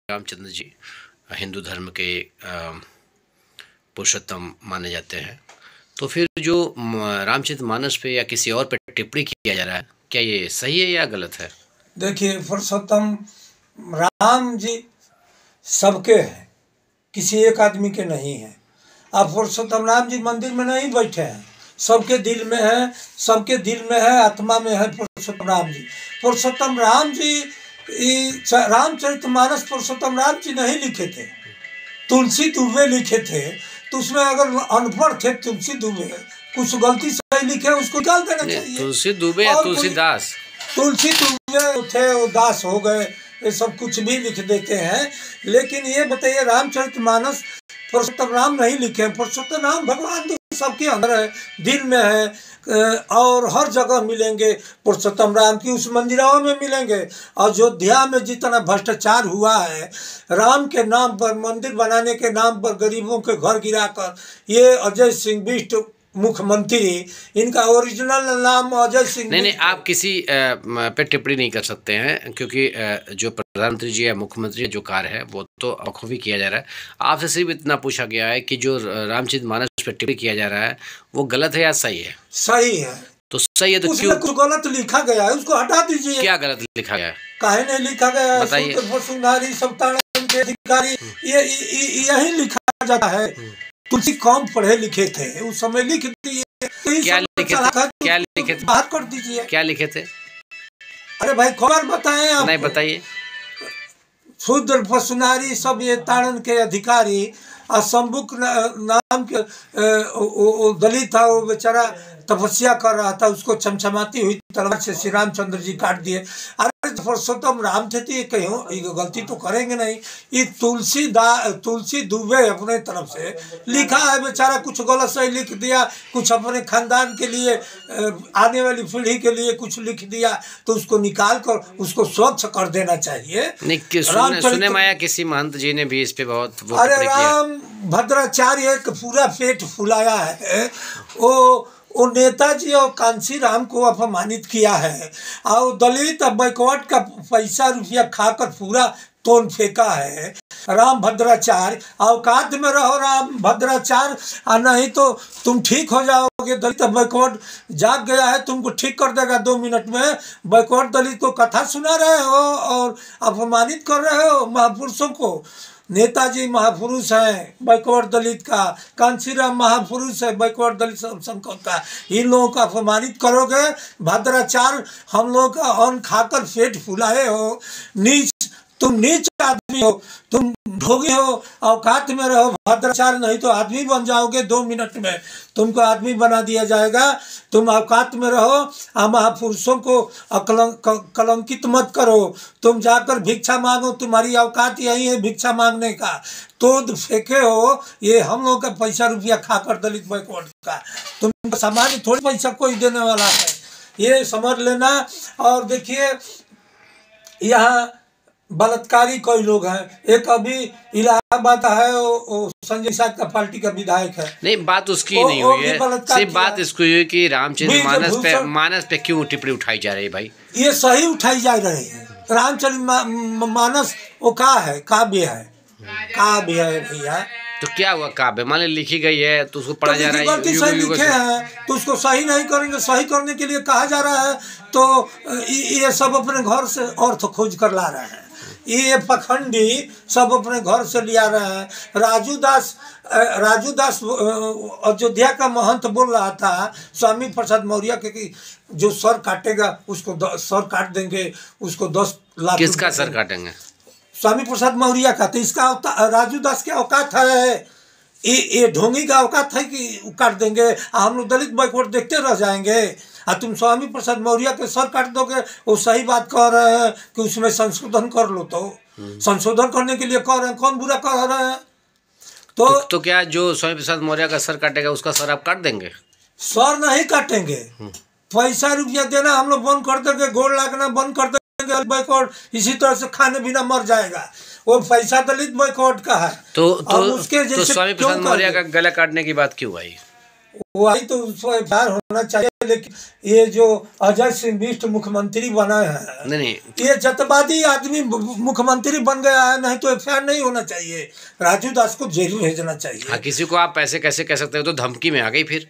रामचंद्र जी हिंदू धर्म के पुरुषोत्तम माने जाते हैं, तो फिर जो रामचरितमानस पे या किसी और पे टिप्पणी किया जा रहा है, क्या ये सही है या गलत है? देखिए, पुरुषोत्तम राम जी सबके हैं, किसी एक आदमी के नहीं है। अब पुरुषोत्तम राम जी मंदिर में नहीं बैठे हैं, सबके दिल में है, सबके दिल में है, आत्मा में है पुरुषोत्तम राम जी। पुरुषोत्तम राम जी रामचरितमानस पुरुषोत्तम राम जी नहीं लिखे थे, तुलसी दुबे लिखे थे। तो उसमें अगर अनपढ़ थे तुलसी दुबे, कुछ गलती से लिखे, उसको निकाल देना चाहिए। तुलसी दुबे या तुलसीदास? तुलसी दुबे थे, वो दास हो गए, ये सब कुछ भी लिख देते हैं। लेकिन ये बताइए, रामचरितमानस पुरुषोत्तम राम नहीं लिखे। पुरुषोत्तम राम भगवान तो सबके अंदर है, दिल में है, और हर जगह मिलेंगे पुरुषोत्तम राम की। उस मंदिरों में मिलेंगे। अयोध्या में जितना भ्रष्टाचार हुआ है, राम के नाम पर, मंदिर बनाने के नाम पर गरीबों के घर गिराकर, ये अजय सिंह बिष्ट मुख्यमंत्री, इनका ओरिजिनल नाम अजय सिंह। नहीं, आप किसी पे टिप्पणी नहीं कर सकते हैं, क्योंकि जो प्रधानमंत्री जी या मुख्यमंत्री जो कार्य है वो तो बखूबी किया जा रहा है। आपसे सिर्फ इतना पूछा गया है कि जो रामचरितमानस पे टिप्पणी किया जा रहा है वो गलत है या सही है? सही है। तो सही है तो क्यों कुछ गलत लिखा गया है, उसको हटा दीजिए। क्या गलत लिखा गया है? काहे नहीं लिखा गया है? बताइए। वसुंधरी सप्ताह के अधिकारी, ये यही लिखा जाता है। तुलसी कम पढ़े लिखे थे, उस समय लिख दिए। क्या लिखे थे? बाहर कर दीजिए। क्या लिखे थे? अरे भाई, खबर बताएं आप। नहीं, बताइए। शूद्र वसुंधरी सब ये ताड़न के अधिकारी, शंभुक नाम के दलित था, वो बेचारा तपस्या कर रहा था, उसको चमचमाती हुई तलवार से श्री रामचंद्र जी काट दिए। अरे पुरुषोत्तम राम थे तो ये कहीं गलती तो करेंगे नहीं। ये तुलसी दुबे अपने तरफ से लिखा है, बेचारा कुछ गलत से लिख दिया, कुछ अपने खानदान के लिए, आने वाली पीढ़ी के लिए कुछ लिख दिया, तो उसको निकाल कर उसको स्वच्छ कर देना चाहिए। सुने माया किसी महंत जी ने भी इस पे बहुत अरे राम भद्राचार्य एक पूरा पेट फुलाया है, वो नेताजी और कांसी राम को अपमानित किया है, और दलित बैकवर्ड का पैसा रुपया खाकर पूरा तोड़ फेंका है। राम भद्राचार्य, औकात में रहो राम भद्राचार्य, नहीं तो तुम ठीक हो जाओगे। दलित बैकवर्ड जाग गया है, तुमको ठीक कर देगा 2 मिनट में। बैकवर्ड दलित को कथा सुना रहे हो और अपमानित कर रहे हो महापुरुषों को। नेताजी महापुरुष हैं बैकवर्ड दलित का, कांसीराम महापुरुष है बैकवर्ड दलित संघ का। इन लोगों का अपमानित करोगे। भद्राचार्य हम लोगों का अन्न खाकर पेट फुलाए हो, तुम नीच आदमी हो, तुम ढोंगी हो, औकात में रहो भद्राचार्य, नहीं तो आदमी बन जाओगे 2 मिनट में, तुमको आदमी बना दिया जाएगा। तुम औकात में रहो, महापुरुषों को कलंकित मत करो। तुम जाकर भिक्षा मांगो, तुम्हारी औकात यही है भिक्षा मांगने का। तो फेंके हो ये हम लोगों का पैसा रुपया खाकर दलित बैकवर्ड का। तुम सामान्य थोड़ी पैसा कोई देने वाला है, ये समझ लेना। और देखिए, यहाँ बलात्कारी कोई लोग हैं। एक अभी इलाहाबाद है, वो संजय साथ का पार्टी का विधायक है। नहीं, बात उसकी नहीं हुई है, सिर्फ बात इसको हुई है कि रामचरितमानस पे क्यों टिप्पणी उठाई जा रही है? भाई, ये सही उठाई जा रही है। रामचरितमानस वो का है, काव्य है, काव्य है भैया। तो क्या हुआ? काव्य मान लिखी गई है तो उसको पढ़ा जा रहा है, गलती से लिखे हैं तो उसको सही नहीं करेंगे। सही करने के लिए कहा जा रहा है, तो ये सब अपने घर से अर्थ खोज कर ला रहे हैं। ये पखंडी सब अपने घर से लिया रहे हैं। राजू दास अयोध्या का महंत बोल रहा था स्वामी प्रसाद मौर्य के कि जो सर काटेगा उसको सर काट देंगे, उसको 10 लाख। किसका सर काटेंगे? स्वामी प्रसाद मौर्य का। तो इसका राजू दास की औकात है, ये ढोंगी का औकात है कि काट देंगे। हम लोग दलित बैकवर्ड देखते रह जाएंगे। तुम स्वामी प्रसाद मौर्य के सर काट दोगे, वो सही बात कह रहे हैं कि उसमें संशोधन कर लो। तो संशोधन करने के लिए कह रहे हैं, कौन बुरा कह रहे हैं? तो क्या जो स्वामी प्रसाद मौर्य का सर काटेगा उसका सर आप काट देंगे? सर नहीं काटेंगे, पैसा रुपया देना हम लोग बंद कर देंगे, गोड़ लागना बंद कर देंगे। बैकवर्ड इसी तरह से खाने बिना मर जाएगा। वो पैसा दलित बैकवर्ड का है। तो स्वामी प्रसाद मौर्य का गला काटने की बात क्यों आई? वो आई तो उसको होना चाहिए। लेकिन ये जो अजय सिंह बिष्ट मुख्यमंत्री बना है, नहीं ये जतवादी आदमी मुख्यमंत्री बन गया है। नहीं तो एफआईआर नहीं होना चाहिए, राजू दास को जेल भेजना चाहिए। हाँ, किसी को आप पैसे कैसे कह सकते हो, तो धमकी में आ गई फिर।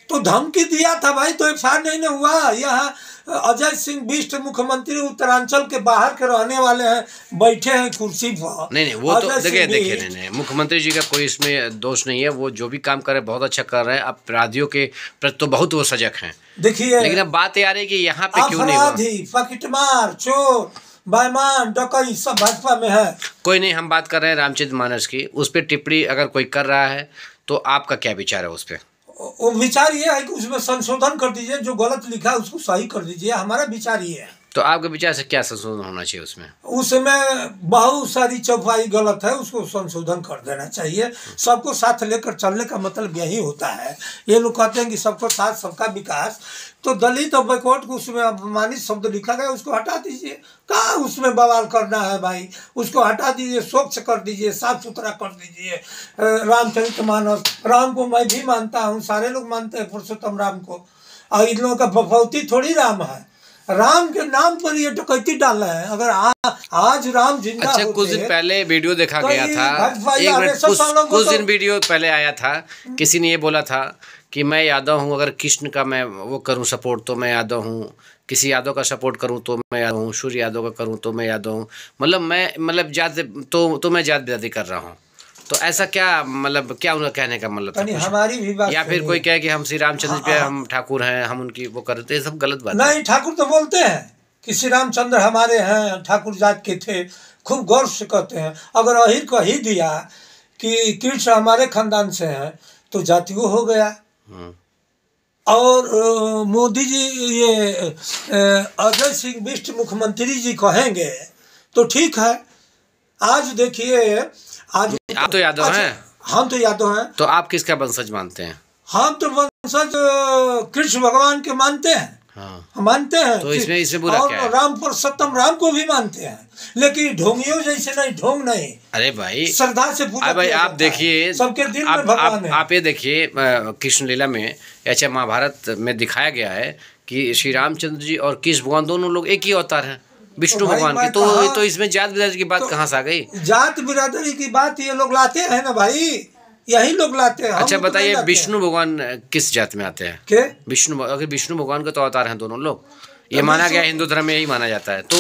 तो धमकी दिया था भाई, तो एफआईआर नहीं ना हुआ। यहाँ अजय सिंह बिष्ट मुख्यमंत्री उत्तरांचल के बाहर के रहने वाले हैं, बैठे हैं कुर्सी पर। नहीं वो तो देखिए नहीं, मुख्यमंत्री जी का कोई इसमें दोष नहीं है। वो जो भी काम कर रहे हैं बहुत अच्छा कर रहे हैं। अपराधियों के प्रति तो बहुत वो सजग हैं। देखिए, लेकिन अब बात ये आ रही है कि यहाँ पे क्यों नहीं हुआ। अपराधी, पॉकेटमार, चोर, बेईमान, डकैत सब भाजपा में है। कोई नहीं, हम बात कर रहे हैं रामचरितमानस की। उस पर टिप्पणी अगर कोई कर रहा है तो आपका क्या विचार है उस पर? वो विचार ये है कि उसमें संशोधन कर दीजिए, जो गलत लिखा है उसको सही कर दीजिए। हमारा विचार ये है। तो आपके विचार से क्या संशोधन होना चाहिए उसमें? उसमें बहुत सारी चौपाई गलत है, उसको संशोधन कर देना चाहिए। सबको साथ लेकर चलने का मतलब यही होता है। ये लोग कहते हैं कि सबको साथ सबका विकास, तो दलित और बैकवर्ड को उसमें अपमानित शब्द लिखा गया, उसको हटा दीजिए। कहाँ उसमें बवाल करना है भाई, उसको हटा दीजिए, स्वच्छ कर दीजिए, साफ सुथरा कर दीजिए। रामचरितमानस, राम को मैं भी मानता हूँ, सारे लोग मानते हैं पुरुषोत्तम राम को। और इन लोगों का भगवती थोड़ी राम है। राम के नाम पर ये डकैती डाल रहे हैं। अगर आज राम जिंदा अच्छा, कुछ दिन पहले वीडियो देखा तो गया था, एक मिनट, कुछ दिन वीडियो पहले आया था, किसी ने ये बोला था कि मैं यादव हूँ, अगर कृष्ण का मैं वो करूँ सपोर्ट तो मैं यादव हूँ, किसी यादव का सपोर्ट करूँ तो मैं यादव हूँ, सूर्य यादव का करूँ तो मैं यादव हूँ। मतलब जात तो मैं जात बिरादरी कर रहा हूँ। तो ऐसा क्या मतलब, क्या उनका कहने का मतलब था? हमारी भी बात, या फिर कोई कहे कि हम श्री रामचंद्र पे हम ठाकुर हैं, हम उनकी वो करते, सब गलत बात नहीं। ठाकुर तो बोलते हैं कि श्री रामचंद्र हमारे हैं, ठाकुर जात के थे, खूब गौर से कहते हैं। अगर अहिर कह ही दिया कि कृष्ण हमारे खानदान से हैं तो जातियों हो गया। और मोदी जी ये अजय सिंह बिष्ट मुख्यमंत्री जी कहेंगे तो ठीक है। आज देखिए, आज आप तो यादव हैं। हम तो यादव हैं। तो आप किसका वंशज मानते हैं? हम तो वंशज कृष्ण भगवान के मानते हैं। हम मानते हैं। तो इसमें बुरा क्या है? राम पुरुषोत्तम राम को भी मानते हैं, लेकिन ढोंगियों जैसे नहीं, ढोंग नहीं। अरे भाई, श्रद्धा से पूजा भाई आप देखिए, सबके दिल में भगवान है। आप ये देखिए, कृष्ण लीला में, अच्छा महाभारत में दिखाया गया है कि श्री रामचंद्र जी और कृष्ण भगवान दोनों लोग एक ही अवतार हैं, विष्णु भगवान के। तो इसमें जात बिरादरी की बात कहाँ से आ गई? जात बिरादरी की बात ये लोग लाते हैं ना भाई, यही लोग लाते हैं। अच्छा बताइए, विष्णु भगवान किस जात में आते हैं? के अगर विष्णु भगवान के तो अवतार हैं दोनों लोग, ये माना गया, हिंदू धर्म में यही माना जाता है। तो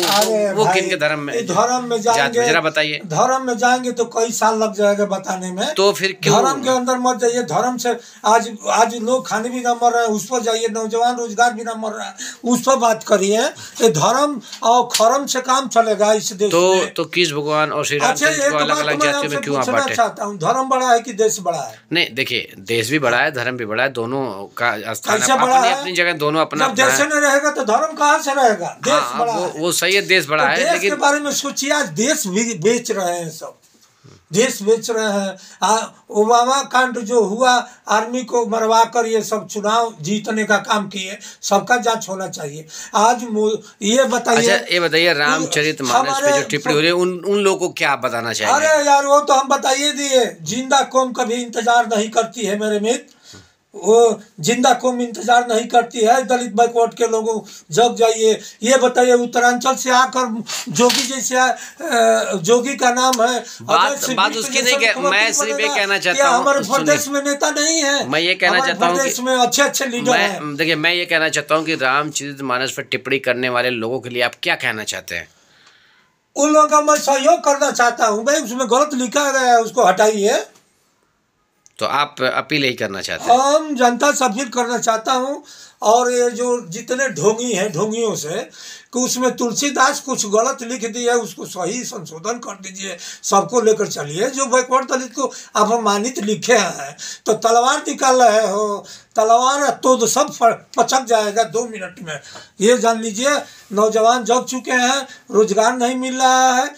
वो किन के धर्म में जाएंगे? जरा बताइए। धर्म में जाएंगे तो कई साल लग जाएगा बताने में। तो फिर क्यों धर्म के अंदर मत जाइए। धर्म से आज लोग खाने भी ना मर रहे हैं, उस पर जाइए। नौजवान रोजगार भी ना मर रहा है, उस पर बात करिए। धर्म और खरम से काम चलेगा इस देश में। तो कृष्ण भगवान और श्री रामचंद्र को अलग अलग जातियों में क्यों आप बांटे? चाहता हूँ, धर्म बड़ा है कि देश बड़ा है? नहीं देखिए, देश भी बड़ा है, धर्म भी बड़ा है, दोनों का स्थान अपनी जगह, दोनों अपना। देश नहीं रहेगा तो धर्म कहाँ से रहेगा? देश बड़ा है। वो सही है, देश बड़ा है, लेकिन के बारे में सोचिए। आज देश भी बेच रहे हैं, सब देश बेच रहे हैं। ओबामा कांड जो हुआ, आर्मी को मरवा कर ये सब चुनाव जीतने का काम किए। सबका जांच होना चाहिए। आज ये बताइए। अच्छा ये बताइए, रामचरितमानस पे जो टिप्पणी हो रही है, उन लोगों को क्या बताना चाहिए? अरे यार, वो तो हम बताइए दिए। जिंदा कौम कभी इंतजार नहीं करती है मेरे मित्र। वो जिंदा कौम इंतजार नहीं करती है। दलित बैकवर्ड के लोगों जग जाइए। ये बताइए, उत्तरांचल से आकर जोगी जैसे जोगी का नाम है, बात उसकी नहीं। मैं सिर्फ ये कहना चाहता हूँ, हमारे प्रदेश में नेता नहीं है। मैं ये कहना चाहता हूँ प्रदेश में अच्छे लीडर हैं। देखिए, मैं ये कहना चाहता हूँ कि रामचरितमानस पर टिप्पणी करने वाले लोगों के लिए आप क्या कहना चाहते हैं? उन लोगों का मैं सहयोग करना चाहता हूँ भाई। उसमें गलत लिखा गया है, उसको हटाइए। तो आप अपील ही करना चाहते हैं? हम जनता से अपील करना चाहता हूँ। और ये जो जितने ढोंगी हैं, ढोंगियों से कि उसमें तुलसीदास कुछ गलत लिख दिया, उसको सही संशोधन कर दीजिए। सबको लेकर चलिए। जो बैकवर्ड दलित को अपमानित लिखे हैं तो तलवार निकाल रहे हो, तलवार तो सब पचक जाएगा 2 मिनट में। ये जान लीजिए, नौजवान जग चुके हैं, रोजगार नहीं मिल रहा है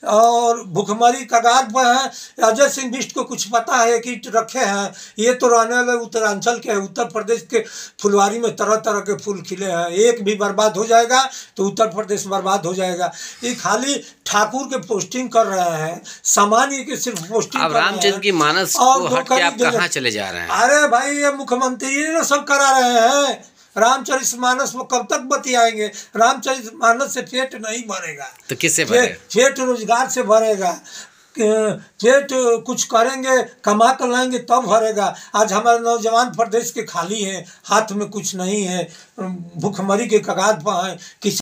और भुखमरी कगार पर है। अजय सिंह बिष्ट को कुछ पता है कि रखे हैं? ये तो रहने वाले उत्तरांचल के, उत्तर प्रदेश के फुलवारी में तरह तरह के फूल खिले हैं। एक भी बर्बाद हो जाएगा तो उत्तर प्रदेश बर्बाद हो जाएगा। ये खाली ठाकुर के पोस्टिंग कर रहे हैं, सामान्य के सिर्फ पोस्टिंग कर रहे हैं। रामचंद्र की मानस को हट के आप कहाँ चले जा रहे हैं? अरे भाई, ये मुख्यमंत्री ने सब करा रहे हैं। रामचरितमानस वो कब तक बतियाएंगे? रामचरितमानस से पेट नहीं भरेगा। तो किससे भरेगा? पेट रोजगार से भरेगा। पेट कुछ करेंगे, कमा कर लाएंगे तब भरेगा। आज हमारे नौजवान प्रदेश के खाली हैं, हाथ में कुछ नहीं है, भूखमरी के कगार पर हैं।